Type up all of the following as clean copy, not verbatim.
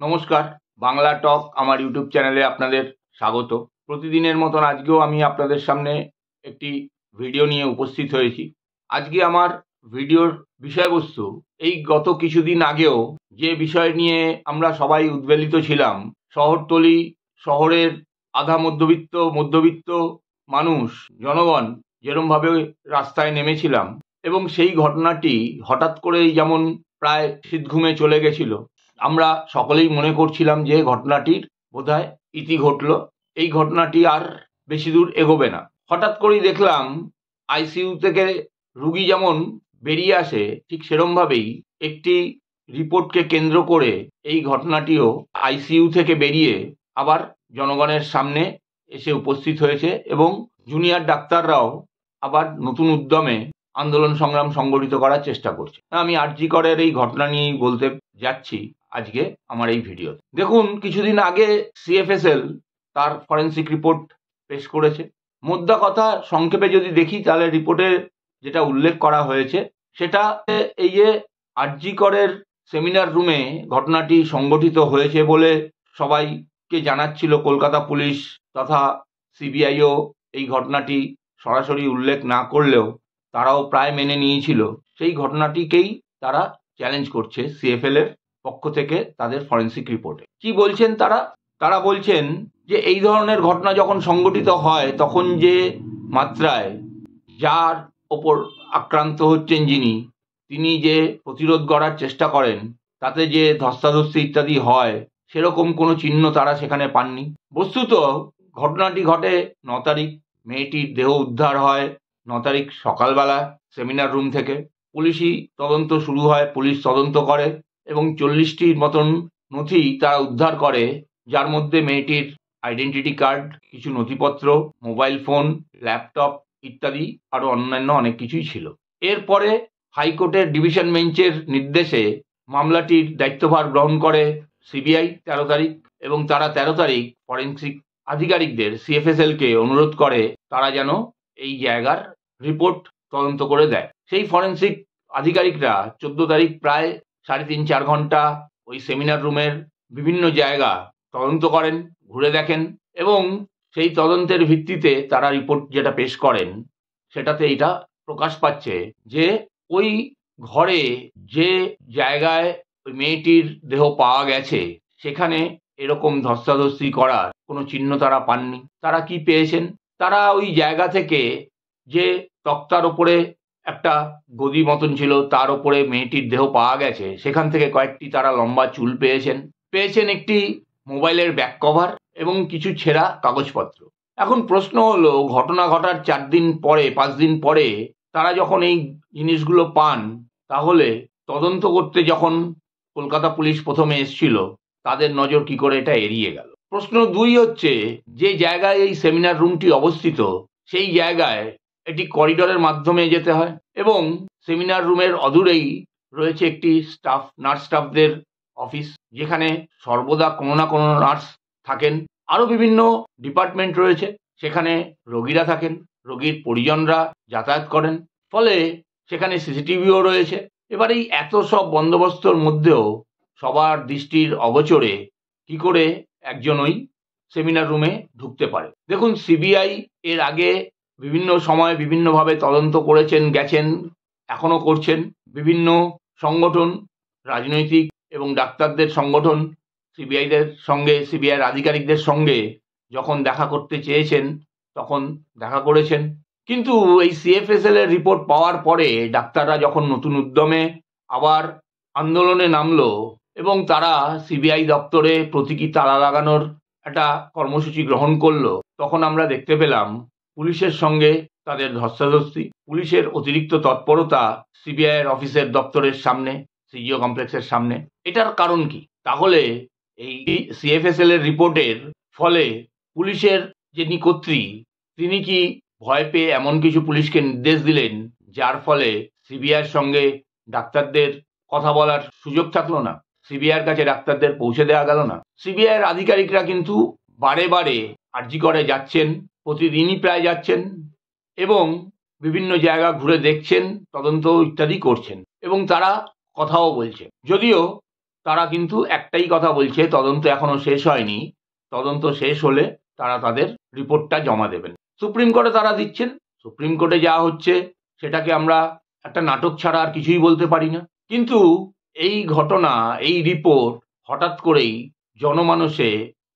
নমস্কার, বাংলা টক আমার ইউটিউব চ্যানেলে আপনাদের স্বাগত। প্রতিদিনের মতন আজকেও আমি আপনাদের সামনে একটি ভিডিও নিয়ে উপস্থিত হয়েছি। আজকে আমার ভিডিওর বিষয়বস্তু এই গত কিছুদিন আগেও যে বিষয় নিয়ে আমরা সবাই উদ্বেলিত ছিলাম, শহরতলি শহরের আধা মধ্যবিত্ত মানুষ জনগণ যেরমভাবে রাস্তায় নেমেছিলাম এবং সেই ঘটনাটি হঠাৎ করেই যেমন প্রায় শীতঘুমে চলে গেছিল। আমরা সকলেই মনে করছিলাম যে ঘটনাটির বোধহয় ইতি ঘটল, এই ঘটনাটি আর বেশি দূর এগোবে না। হঠাৎ করেই দেখলাম আইসিইউ থেকে রুগী যেমন বেরিয়ে আসে, ঠিক সেরমভাবেই একটি রিপোর্টকে কেন্দ্র করে এই ঘটনাটিও আইসিইউ থেকে বেরিয়ে আবার জনগণের সামনে এসে উপস্থিত হয়েছে এবং জুনিয়র ডাক্তাররাও আবার নতুন উদ্যমে আন্দোলন সংগ্রাম সংগঠিত করার চেষ্টা করছে। আমি আরজি করের এই ঘটনা নিয়েই বলতে যাচ্ছি আজকে আমার এই ভিডিও। দেখুন, কিছুদিন আগে সিএফএসএল তার ফরেন্সিক রিপোর্ট পেশ করেছে। মোদ্দা কথা সংক্ষেপে যদি দেখি তাহলে রিপোর্টে যেটা উল্লেখ করা হয়েছে সেটা এই যে আরজি করের সেমিনার রুমে ঘটনাটি সংগঠিত হয়েছে বলে সবাইকে জানাচ্ছিল কলকাতা পুলিশ তথা সিবিআইও এই ঘটনাটি সরাসরি উল্লেখ না করলেও তারাও প্রায় মেনে নিয়েছিল। সেই ঘটনাটিকেই তারা চ্যালেঞ্জ করছে সিএফএল এর পক্ষ থেকে তাদের ফরেন্সিক রিপোর্টে। কি বলছেন তারা বলছেন যে এই ধরনের ঘটনা যখন সংগঠিত হয় তখন যে মাত্রায় যার ওপর আক্রান্ত হচ্ছেন তিনি যে প্রতিরোধ করার চেষ্টা করেন তাতে যে ধস্তাধস্তি ইত্যাদি হয় সেরকম কোনো চিহ্ন তারা সেখানে পাননি। বস্তুত ঘটনাটি ঘটে 9 তারিখ, মেয়েটির দেহ উদ্ধার হয় 9 তারিখ সকালবেলা সেমিনার রুম থেকে। পুলিশি তদন্ত শুরু হয়, পুলিশ তদন্ত করে এবং 40টির মতন নথি তারা উদ্ধার করে, যার মধ্যে মেয়েটির আইডেন্টিটি কার্ড, কিছু নথিপত্র, মোবাইল ফোন, ল্যাপটপ ইত্যাদি আরও অন্যান্য অনেক কিছুই ছিল। এরপরে হাইকোর্টের ডিভিশন বেঞ্চের নির্দেশে মামলাটির দায়িত্বভার গ্রহণ করে সিবিআই 13 তারিখ এবং তারা 13 তারিখ ফরেন্সিক আধিকারিকদের সিএফএসএলকে অনুরোধ করে তারা যেন এই জায়গার রিপোর্ট তদন্ত করে দেয়। সেই ফরেন্সিক আধিকারিকরা 14 তারিখ প্রায় 3.5-4 ঘন্টা ওই সেমিনার রুমের বিভিন্ন জায়গা তদন্ত করেন, ঘুরে দেখেন এবং সেই তদন্তের ভিত্তিতে তারা রিপোর্ট যেটা পেশ করেন সেটাতে এটা প্রকাশ পাচ্ছে যে ওই ঘরে যে জায়গায় ওই মেয়েটির দেহ পাওয়া গেছে সেখানে এরকম ধস্তাধস্তি করার কোনো চিহ্ন তারা পাননি। তারা কি পেয়েছেন? তারা ওই জায়গা থেকে যে তক্তার ওপরে একটা গদি মতন ছিল তার ওপরে মেয়েটির দেহ পাওয়া গেছে সেখান থেকে কয়েকটি তারা লম্বা চুল পেয়েছেন একটি মোবাইলের ব্যাক কভার এবং কিছু ছেঁড়া কাগজপত্র। এখন প্রশ্ন হলো, ঘটনা ঘটার 4 দিন পরে 5 দিন পরে তারা যখন এই জিনিসগুলো পান তাহলে তদন্ত করতে যখন কলকাতা পুলিশ প্রথমে এসেছিল তাদের নজর কি করে এটা এড়িয়ে গেল? প্রশ্ন 2 হচ্ছে, যে জায়গায় এই সেমিনার রুমটি অবস্থিত সেই জায়গায় একটি করিডোরের মাধ্যমে যেতে হয় এবং সেমিনার রুমের অদূরেই রয়েছে একটি নার্স স্টাফদের অফিস, যেখানে সর্বদা কোনো না কোনো নার্স থাকেন। আরও বিভিন্ন ডিপার্টমেন্ট রয়েছে, সেখানে রোগীরা থাকেন, রোগীর পরিজনরা যাতায়াত করেন, ফলে সেখানে সিসিটিভিও রয়েছে। এবার এই এত সব বন্দোবস্তর মধ্যেও সবার দৃষ্টির অগোচরে কি করে একজন ওই সেমিনার রুমে ঢুকতে পারে? দেখুন, সিবিআই এর আগে বিভিন্ন সময় বিভিন্নভাবে তদন্ত করেছেন, গেছেন, এখনো করছেন। বিভিন্ন সংগঠন, রাজনৈতিক এবং ডাক্তারদের সংগঠন সিবিআইয়ের আধিকারিকদের সঙ্গে যখন দেখা করতে চেয়েছেন তখন দেখা করেছেন। কিন্তু এই সিএফএসএল এর রিপোর্ট পাওয়ার পরে ডাক্তাররা যখন নতুন উদ্যমে আবার আন্দোলনে নামলো এবং তারা সিবিআই দপ্তরে প্রতীকী তালা লাগানোর একটা কর্মসূচি গ্রহণ করলো, তখন আমরা দেখতে পেলাম পুলিশের সঙ্গে তাদের ধস্তাধস্তি, পুলিশের অতিরিক্ত তৎপরতা সিবিআইয়ের অফিসের দপ্তরের সামনে, সিজিও কমপ্লেক্সের সামনে। এটার কারণ কি? তাহলে এই সিএফএসএল এর রিপোর্টের ফলে পুলিশের যিনি কর্ত্রী তিনি কি ভয় পেয়ে এমন কিছু পুলিশকে নির্দেশ দিলেন যার ফলে সিবিআইয়ের সঙ্গে ডাক্তারদের কথা বলার সুযোগ থাকলো না, সিবিআইয়ের কাছে ডাক্তারদের পৌঁছে দেওয়া গেল না। সিবিআইয়ের আধিকারিকরা কিন্তু বারে বারে আরজি করে যাচ্ছেন, প্রতিদিনই প্রায় যাচ্ছেন এবং বিভিন্ন জায়গা ঘুরে দেখছেন, তদন্ত ইত্যাদি করছেন এবং তারা কথাও বলছে। যদিও তারা কিন্তু একটাই কথা বলছে, তদন্ত এখনো শেষ হয়নি, তদন্ত শেষ হলে তারা তাদের রিপোর্টটা জমা দেবেন। সুপ্রিম কোর্টে তারা দিচ্ছেন, সুপ্রিম কোর্টে যা হচ্ছে সেটাকে আমরা একটা নাটক ছাড়া আর কিছুই বলতে পারি না। কিন্তু এই ঘটনা, এই রিপোর্ট হঠাৎ করেই জনমানসে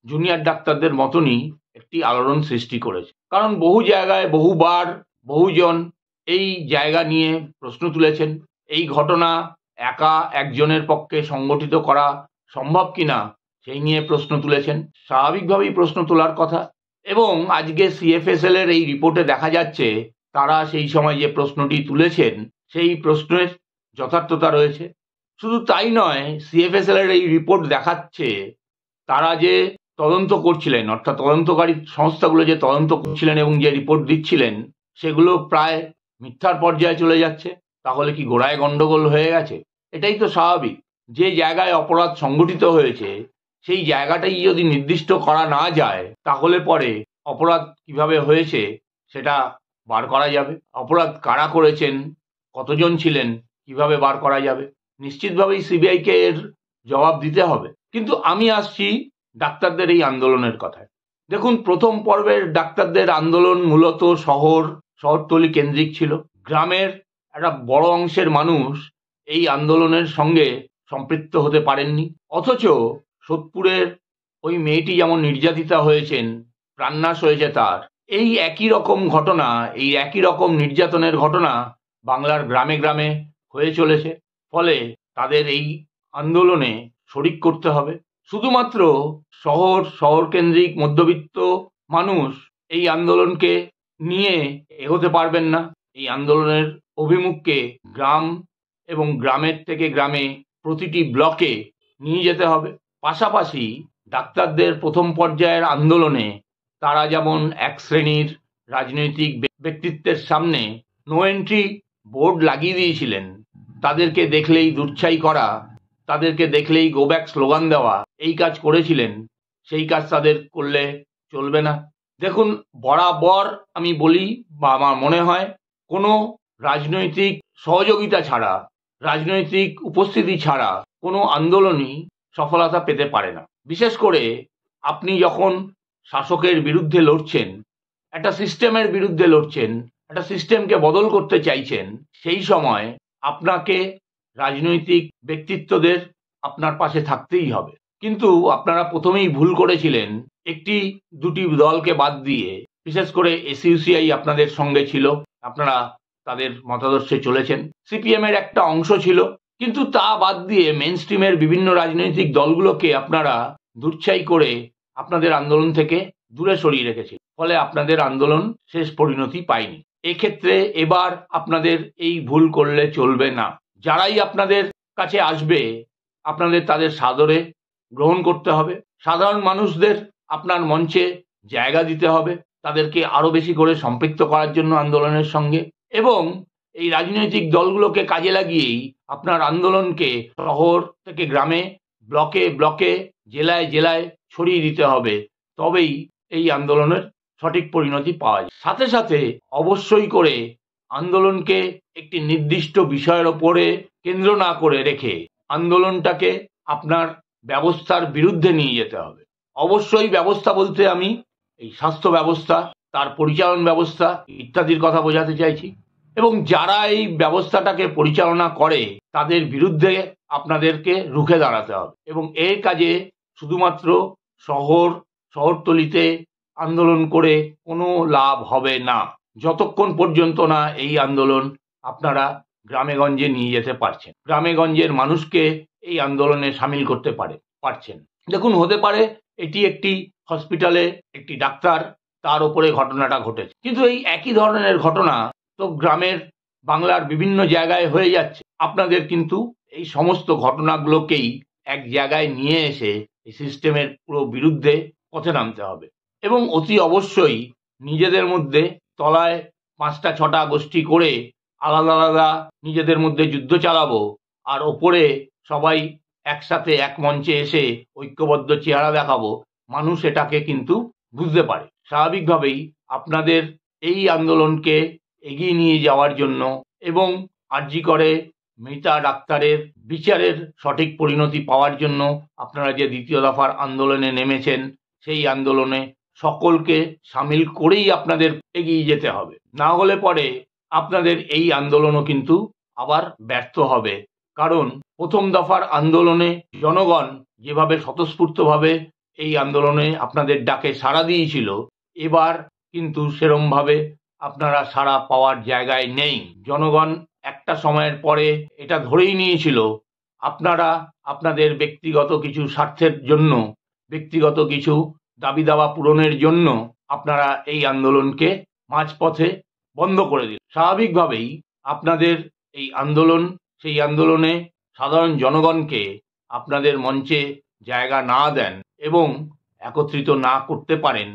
জুনিয়র ডাক্তারদের মতনই একটি আলোড়ন সৃষ্টি করেছে। কারণ বহু জায়গায় বহুবার বহুজন এই জায়গা নিয়ে প্রশ্ন তুলেছেন, এই ঘটনা একা একজনের পক্ষে সংগঠিত করা সম্ভব কিনা সেই নিয়ে প্রশ্ন তুলেছেন। স্বাভাবিকভাবেই প্রশ্ন তোলার কথা এবং আজকে সিএফএসএল এর এই রিপোর্টে দেখা যাচ্ছে তারা সেই সময় যে প্রশ্নটি তুলেছেন সেই প্রশ্নের যথার্থতা রয়েছে। শুধু তাই নয়, সিএফএসএল এর এই রিপোর্ট দেখাচ্ছে তারা যে তদন্ত করছিলেন, অর্থাৎ তদন্তকারী সংস্থাগুলো যে তদন্ত করছিলেন এবং যে রিপোর্ট দিচ্ছিলেন সেগুলো প্রায় মিথ্যার পর্যায়ে চলে যাচ্ছে। তাহলে কি গোড়ায় গন্ডগোল হয়ে গেছে? এটাই তো স্বাভাবিক। যে জায়গায় অপরাধ সংগঠিত হয়েছে সেই জায়গাটাই যদি নির্দিষ্ট করা না যায় তাহলে পরে অপরাধ কিভাবে হয়েছে সেটা বার করা যাবে? অপরাধ কারা করেছেন, কতজন ছিলেন, কিভাবে বার করা যাবে? নিশ্চিতভাবেই সিবিআইকে এর জবাব দিতে হবে। কিন্তু আমি আসছি ডাক্তারদের এই আন্দোলনের কথায়। দেখুন, প্রথম পর্বের ডাক্তারদের আন্দোলন মূলত শহরতলি কেন্দ্রিক ছিল। গ্রামের একটা বড় অংশের মানুষ এই আন্দোলনের সঙ্গে সম্পৃক্ত হতে পারেননি। অথচ সোদপুরের ওই মেয়েটি যেমন নির্যাতিতা হয়েছেন, প্রাণনাশ হয়েছে তার, এই একই রকম ঘটনা, এই একই রকম নির্যাতনের ঘটনা বাংলার গ্রামে গ্রামে হয়ে চলেছে। ফলে তাদের এই আন্দোলনে শরিক করতে হবে। শুধুমাত্র শহর কেন্দ্রিক মধ্যবিত্ত মানুষ এই আন্দোলনকে নিয়ে এগোতে পারবেন না। এই আন্দোলনের অভিমুখকে গ্রাম এবং গ্রামের থেকে গ্রামে প্রতিটি ব্লকে নিয়ে যেতে হবে। পাশাপাশি ডাক্তারদের প্রথম পর্যায়ের আন্দোলনে তারা যেমন এক শ্রেণীর রাজনৈতিক ব্যক্তিত্বের সামনে নো এন্ট্রি বোর্ড লাগিয়ে দিয়েছিলেন, তাদেরকে দেখলেই দুর্ছাই করা, তাদেরকে দেখলেই গো ব্যাক স্লোগান দেওয়া, এই কাজ করেছিলেন, সেই কাজ তাদের করলে চলবে না। দেখুন, বরাবর আমি বলি বা আমার মনে হয় কোনো রাজনৈতিক সহযোগিতা ছাড়া, রাজনৈতিক উপস্থিতি ছাড়া কোনো আন্দোলনই সফলতা পেতে পারে না। বিশেষ করে আপনি যখন শাসকের বিরুদ্ধে লড়ছেন, একটা সিস্টেমের বিরুদ্ধে লড়ছেন, একটা সিস্টেমকে বদল করতে চাইছেন, সেই সময় আপনাকে রাজনৈতিক ব্যক্তিত্বদের আপনার পাশে থাকতেই হবে। কিন্তু আপনারা প্রথমেই ভুল করেছিলেন, একটি দুটি দলকে বাদ দিয়ে। বিশেষ করে এসইউসিআই আপনাদের সঙ্গে ছিল, আপনারা তাদের মতাদর্শে চলেছেন। সিপিএম এর একটা অংশ ছিল, কিন্তু তা বাদ দিয়ে মেন স্ট্রিমের বিভিন্ন রাজনৈতিক দলগুলোকে আপনারা দুর্ছাই করে আপনাদের আন্দোলন থেকে দূরে সরিয়ে রেখেছিল। ফলে আপনাদের আন্দোলন শেষ পরিণতি পায়নি। এক্ষেত্রে এবার আপনাদের এই ভুল করলে চলবে না। যারাই আপনাদের কাছে আসবে আপনাদের তাদের সাদরে গ্রহণ করতে হবে। সাধারণ মানুষদের আপনার মঞ্চে জায়গা দিতে হবে, তাদেরকে আরো বেশি করে সম্পৃক্ত করার জন্য আন্দোলনের সঙ্গে, এবং এই রাজনৈতিক দলগুলোকে কাজে লাগিয়েই আপনার আন্দোলনকে শহর থেকে গ্রামে, ব্লকে ব্লকে, জেলায় জেলায় ছড়িয়ে দিতে হবে। তবেই এই আন্দোলনের সঠিক পরিণতি পাওয়া যায়। সাথে সাথে অবশ্যই করে আন্দোলনকে একটি নির্দিষ্ট বিষয়ের ওপরে কেন্দ্র না করে রেখে আন্দোলনটাকে আপনার ব্যবস্থার বিরুদ্ধে নিয়ে যেতে হবে। অবশ্যই ব্যবস্থা বলতে আমি এই স্বাস্থ্য ব্যবস্থা, তার পরিচালন ব্যবস্থা ইত্যাদির কথা বোঝাতে চাইছি। এবং যারা এই ব্যবস্থাটাকে পরিচালনা করে তাদের বিরুদ্ধে আপনাদেরকে রুখে দাঁড়াতে হবে। এবং এর কাজে শুধুমাত্র শহরতলিতে আন্দোলন করে কোনো লাভ হবে না, যতক্ষণ পর্যন্ত না এই আন্দোলন আপনারা গ্রামেগঞ্জে নিয়ে যেতে পারছেন, গ্রামেগঞ্জের মানুষকে এই আন্দোলনে সামিল করতে পারছেন। দেখুন, হতে পারে এটি একটি হসপিটালে একটি ডাক্তার, তার উপরে ঘটনাটা ঘটেছে, কিন্তু এই একই ধরনের ঘটনা তো গ্রামের বাংলার বিভিন্ন জায়গায় হয়ে যাচ্ছে। আপনাদের কিন্তু এই সমস্ত ঘটনাগুলোকেই এক জায়গায় নিয়ে এসে এই সিস্টেমের পুরো বিরুদ্ধে পথে নামতে হবে এবং অতি অবশ্যই নিজেদের মধ্যে তলায় 5টা 6টা গোষ্ঠী করে আলাদা আলাদা নিজেদের মধ্যে যুদ্ধ চালাবো আর ওপরে সবাই একসাথে এক মঞ্চে এসে ঐক্যবদ্ধ চেহারা দেখাবো, মানুষ এটাকে কিন্তু বুঝতে পারে। স্বাভাবিকভাবেই আপনাদের এই আন্দোলনকে এগিয়ে নিয়ে যাওয়ার জন্য এবং আরজি করে মৃতা ডাক্তারের বিচারের সঠিক পরিণতি পাওয়ার জন্য আপনারা যে দ্বিতীয় দফার আন্দোলনে নেমেছেন, সেই আন্দোলনে সকলকে সামিল করেই আপনাদের এগিয়ে যেতে হবে। না হলে পরে আপনাদের এই আন্দোলনও কিন্তু আবার ব্যর্থ হবে। কারণ প্রথম দফার আন্দোলনে জনগণ যেভাবে স্বতঃস্ফূর্তভাবে এই আন্দোলনে আপনাদের ডাকে সাড়া দিয়েছিল, এবার কিন্তু সেরমভাবে আপনারা সাড়া পাওয়ার জায়গায় নেই। জনগণ একটা সময়ের পরে এটা ধরেই নিয়েছিল আপনারা আপনাদের ব্যক্তিগত কিছু স্বার্থের জন্য, ব্যক্তিগত কিছু দাবি দাওয়া পূরণের জন্য আপনারা এই আন্দোলনকে মাঝপথে বন্ধ করে দিন। স্বাভাবিকভাবেই আপনাদের এই আন্দোলন, সেই আন্দোলনে সাধারণ জনগণকে আপনাদের মঞ্চে জায়গা না দেন এবং একত্রিত না করতে পারেন,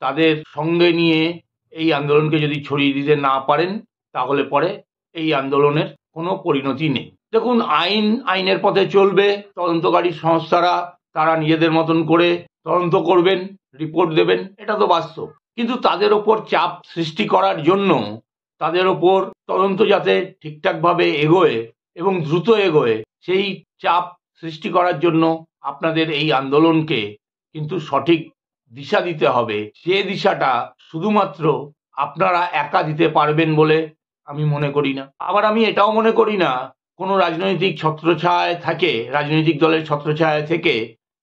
তাদের সঙ্গে নিয়ে এই আন্দোলনকে যদি ছড়িয়ে দিতে না পারেন, তাহলে পরে এই আন্দোলনের কোনো পরিণতি নেই। দেখুন, আইনের পথে চলবে। তদন্তকারী সংস্থারা তারা নিজেদের মতন করে তদন্ত করবেন, রিপোর্ট দেবেন, এটা তো বাস্তব। কিন্তু তাদের ওপর চাপ সৃষ্টি করার জন্য, তাদের ওপর তদন্ত যাতে ঠিকঠাকভাবে এগোয় এবং দ্রুত এগোয়, সেই চাপ সৃষ্টি করার জন্য আপনাদের এই আন্দোলনকে কিন্তু সঠিক দিশা দিতে হবে। যে দিশাটা শুধুমাত্র আপনারা একা দিতে পারবেন বলে আমি মনে করি না। আবার আমি এটাও মনে করি না কোনো রাজনৈতিক ছত্রছায়ায় থাকে, রাজনৈতিক দলের ছত্রছায়ায় থেকে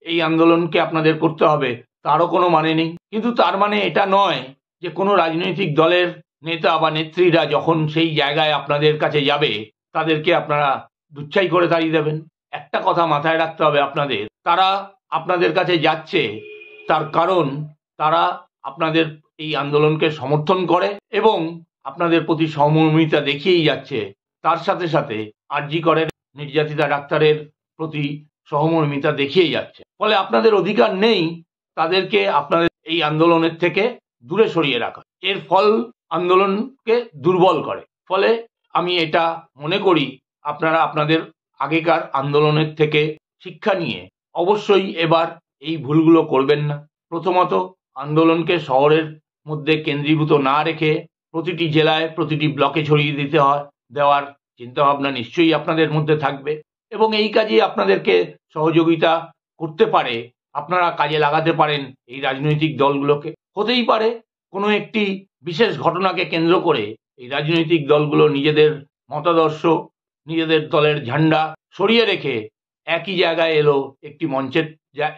এই আন্দোলনকে আপনাদের করতে হবে, তারও কোনো মানে নেই। কিন্তু তার মানে এটা নয় যে কোনো রাজনৈতিক দলের নেতা বা নেত্রীরা যখন সেই জায়গায় আপনাদের কাছে যাবে, তাদেরকে আপনারা দুচ্ছাই করে তাড়িয়ে দেবেন। একটা কথা মাথায় রাখতে হবে আপনাদের, তারা আপনাদের কাছে যাচ্ছে তার কারণ তারা আপনাদের এই আন্দোলনকে সমর্থন করে এবং আপনাদের প্রতি সহমর্মিতা দেখিয়েই যাচ্ছে। তার সাথে সাথে আরজি করের নির্যাতিতা ডাক্তারের প্রতি সহমর্মিতা দেখিয়েই যাচ্ছে। ফলে আপনাদের অধিকার নেই তাদেরকে আপনাদের এই আন্দোলনের থেকে দূরে সরিয়ে রাখা। এর ফল আন্দোলনকে দুর্বল করে। ফলে আমি এটা মনে করি আপনারা আপনাদের আগেকার আন্দোলনের থেকে শিক্ষা নিয়ে অবশ্যই এবার এই ভুলগুলো করবেন না। প্রথমত, আন্দোলনকে শহরের মধ্যে কেন্দ্রীভূত না রেখে প্রতিটি জেলায়, প্রতিটি ব্লকে ছড়িয়ে দিতে দেওয়ার চিন্তাভাবনা নিশ্চয়ই আপনাদের মধ্যে থাকবে এবং এই কাজে আপনাদেরকে সহযোগিতা করতে পারে, আপনারা কাজে লাগাতে পারেন এই রাজনৈতিক দলগুলোকে। হতেই পারে কোনো একটি বিশেষ ঘটনাকে কেন্দ্র করে এই রাজনৈতিক দলগুলো নিজেদের মতাদর্শ, নিজেদের দলের ঝান্ডা সরিয়ে রেখে একই জায়গায় এলো, একটি মঞ্চের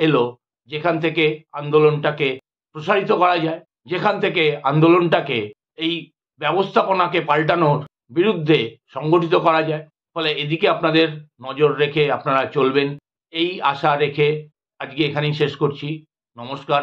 এলো যেখান থেকে আন্দোলনটাকে প্রসারিত করা যায়, যেখান থেকে আন্দোলনটাকে এই ব্যবস্থাপনাকে পাল্টানোর বিরুদ্ধে সংগঠিত করা যায়। ফলে এদিকে আপনাদের নজর রেখে আপনারা চলবেন, এই আশা রেখে আজকে এখানেই শেষ করছি। নমস্কার।